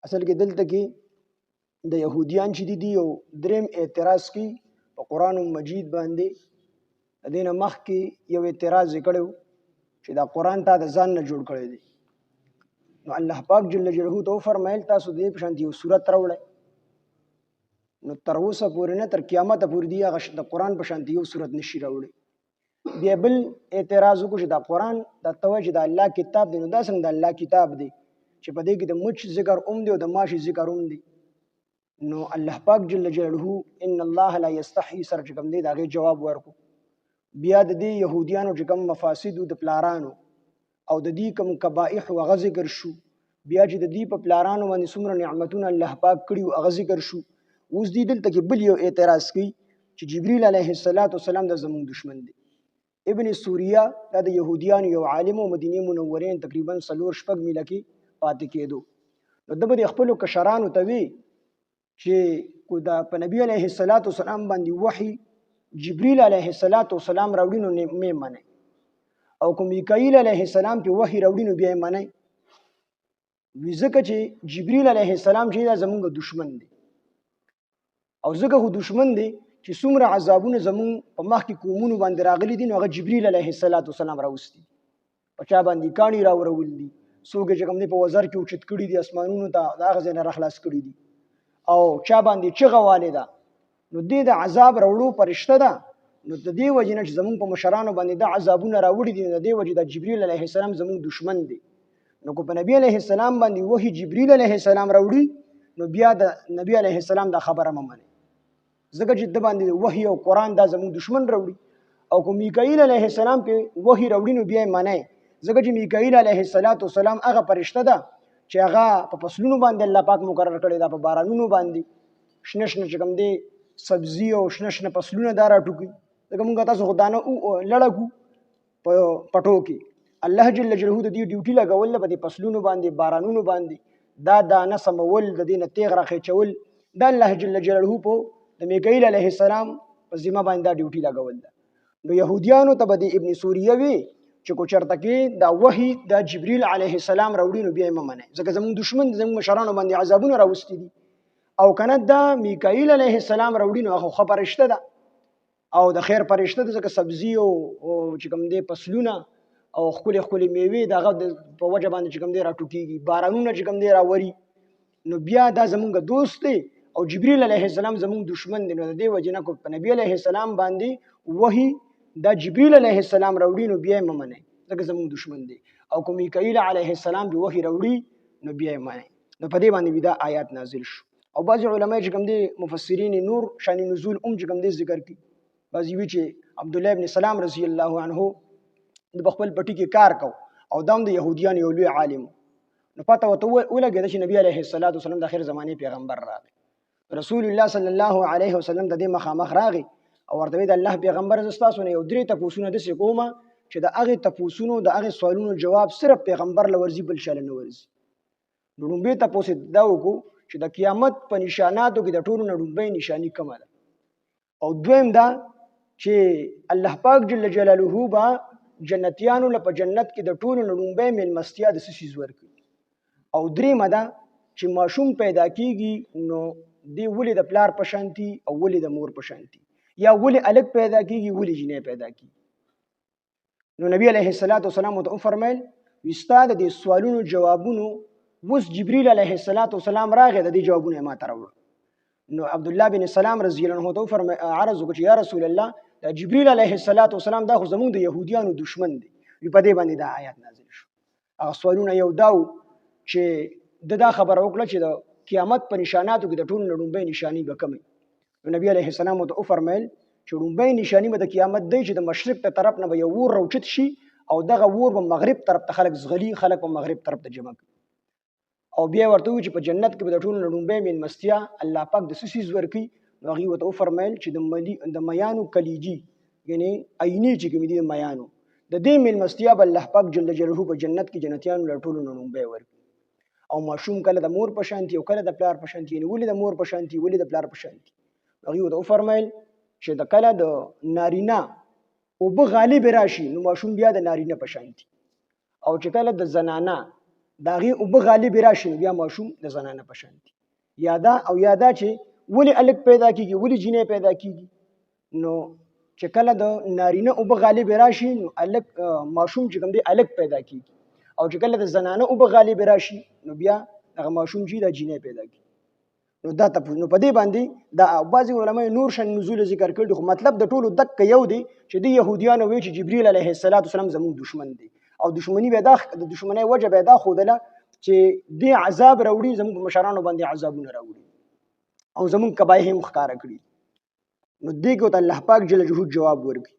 اصل کې دلته کې د يهوديان چې دي یو دریم اعتراض کوي په قران مجید باندې. د دینه مخ کې یو اعتراض کړو چې دا قران ته د ځان نه جوړ کړی دی. نو الله پاک جل جلاله ته فرمایل تاسو دې په شان یو سورۃ راوړئ. نو تر اوسه پورې نه تر قیامت پورې دی هغه د قران په شان یو سورۃ نشي راوړي. بیا بل اعتراض وکړو چې دا قران د توجه د الله کتاب دی. نو دا څنګه د الله کتاب دی چې په دې کې د مچ ذکر دی او د ماشي ذکر دی. نو الله پاک جل جلاله ان الله لا یستحی سر چې کوم دی دا غي جواب ورکو. بیا د دې يهوديانو چې کوم مفاسد د پلارانو او د دې کوم قبائح او غ ذکر شو. بیا چې د دې په پلارانو باندې څومره نعمتونه الله پاک کړی او غ ذکر شو. اوس دې دلته کې بل یو اعتراض کوي چې جبرئیل علیه السلام د زمون دشمن دی. ابن سوریه دا د يهوديانو یو عالم او مدینه منورین تقریبا 4 شپږ میله کې پاتې کېدو. نو د به خپل کشرانو ته وی چې کو دا په نبی علیه السلام باندې وحی جبرئیل علیه السلام راوړي نو مې منه او کوم میکائیل علیه السلام په وحی راوړي نو بیا یې منه. ځکه چې جبرئیل علیه السلام چې دا زمونږ دشمن دی او ځکه هو دشمن دی چې څومره عذابونه زمون په مخ کې قومونو باندې راغلي دي نو هغه جبرئیل علیه السلام راوستي په چا باندې کانی راورول دي. څوک چې کوم دی په وزر کې اوچت کړي دي اسمانونو ته دا غزه نه راخلاص کړي دي او چا باندې چغه والده نو دې د عذاب راوړو پرشته ده. نو د دې وجه نه چې زمون په مشرانو باندې د عذابونه راوړي دي د دې وجه د جبرئیل علیه السلام زمون دشمن دی. نو کو په نبی علیه السلام باندې وحی جبرئیل علیه السلام راوړي نو بیا د نبی علیه السلام د خبره ممنه. ځکه چې د باندې وحی او قران دا زمون دشمن راوړي او کو میکائیل علیه السلام په وحی راوړي نو بیا معنی. ځکه چې میکائیل علیه السلام هغه فرشته ده چې هغه په فصلونو باندې الله پاک مقرر کړی دا په بارانونو باندې شنه شنه چې کوم دی سبزی او شنه شنه فصلونه دا راټوکي. ځکه موږ تاسو خدانه لړکو په پټو کې الله جل جلاله د دې ډیوټي لګول په دې فصلونو باندې بارانونو باندې دا دانه سمول د دینه تیغ راخېچول دا الله جل جلاله په د میکائیل علیه السلام په ذمہ باندې دا ډیوټي لګول ده. نو يهوديانو ته به د ابن سوریه وی چې کو چرته کې دا وحی د جبرئیل علیه السلام راوړي نو بیا یې ممنه. ځکه زمون دشمن زمون مشرانو باندې عذابونه راوستي دي او کنه دا میکائیل علیه السلام راوړي نو هغه خبرشته ده او د خیر پرشته ده. ځکه سبزی او چې کوم دی فصلونه او خپل میوه دغه په وجه باندې چې کوم دی راټوکیږي بارانونه چې کوم دی راوري نو بیا دا زمونږ دوست دی او جبرئیل علیه السلام زمونږ دشمن دی. نو د دې وجه نه کو په نبی علیه السلام باندې وحی دا جبرئیل علیه السلام راوړي نو بیا یې ممنه ځکه زمونږ دشمن دی او کوم میکائیل علیه السلام به وحی راوړي نو بیا یې ممنه. نو په دې باندې دا آیات نازل شو. او بعض علماء چې کوم دي مفسرین نور شان نزول چې کوم دي ذکر کی. بعضی وی چې عبد الله ابن سلام رضی الله عنه د خپل پټی کې کار کو او دام د يهوديان یو لوی عالم نو پته وته ولګی چې نبی علیه السلام د اخر زمانه پیغمبر راغی. رسول الله صلی الله علیه وسلم د دې مخامخ راغی او ورته د الله پیغمبر زستاسو نه یو درې تاسوونه د کومه چې د هغه تاسوونو د هغه سوالونو جواب صرف پیغمبر لورځي بل شاله نه ورځي. نو به تاسو دا وکړو چې د قیامت په نشاناتو کې د ټولو نړۍ نشانی کومه ده او دویم دا چې الله پاک جل جلاله با جنتیانو له په جنت کې د ټولو نړۍ ملمستیا د سیس ورکړي او دریم دا چې ماشوم پیدا کیږي نو دی ولې د پلار په شانتي او ولې د مور په شانتي یا ولې الګ پیدا کیږي ولې جنې پیدا کیږي. نو نبی علیه السلام ته فرمایل واستاد د سوالونو جوابونو وس جبرئیل علیه السلام راغی د دې جوابونه ما ته راوړ. نو عبد الله بن سلام رضی الله عنه ته فرمای عرض وکړ یا رسول الله دا جبرئیل علیه السلام دا خو زموږ د يهوديانو دشمن دی. په دې باندې دا آیات نازل شو. هغه سوالونه یو داو چې دا خبر وکړه چې د قیامت په نشاناتو کې د ټول نړۍ نشانی به کمی. نبی علیه السلام ته فرمایل چې نړۍ نشانی به د قیامت دی چې د مشرق ته طرف نه به یو ور روچت شي او دغه ور به مغرب طرف ته خلک زغلی خلک په مغرب طرف ته جمع او بیا ورته چې په جنت کې به د ټول نړۍ ملمستیا الله پاک د سیس ورکی. نو هغه وته فرمایل چې د میانو کلیجی یعنی عینی چې کوم دي میانو د دې ملمستیا به الله پاک جل جلاله په جنت کې جنتیانو له ټول نړۍ ورکی او ماشوم کله د مور په شانتي او کله د پلار په شانتي یعنی ولې د مور په شانتي ولې د پلار په شانتي. هغه وته فرمایل چې د کله د نارینه او به غالب راشي نو ماشوم بیا د نارینه په شانتي او چې کله د زنانه د هغې اوبه غالب راشي نو بیا ماشوم د زنانه په شان دي. یا دا چې ولې الګ پیدا کېږي، ولې جینۍ پیدا کېږي. نو چې کله د نارینه اوبه غالب راشي نو الګ ماشوم چې کوم دی الګ پیدا کېږي، او چې کله د زنانه اوبه غالب راشي نو بیا هغه ماشوم چې د جینۍ پیدا کېږي. نو دا تاسو نو په دې باندې دا بعضی علماء نور شن نزول ذکر کړي، خو مطلب د ټولو دک یو دی چې د يهوديانو وی چې جبريل عليه السلام زموږ دشمن دی، او دشمنی به د دشمنی وجه به دا خودله چې د عذاب راوړي، زموږ مشرانو باندې عذابونه راوړي او زموږ کبایح هم ښکارا کړي. نو دې کو ته الله پاک جل جلاله جواب ورکړي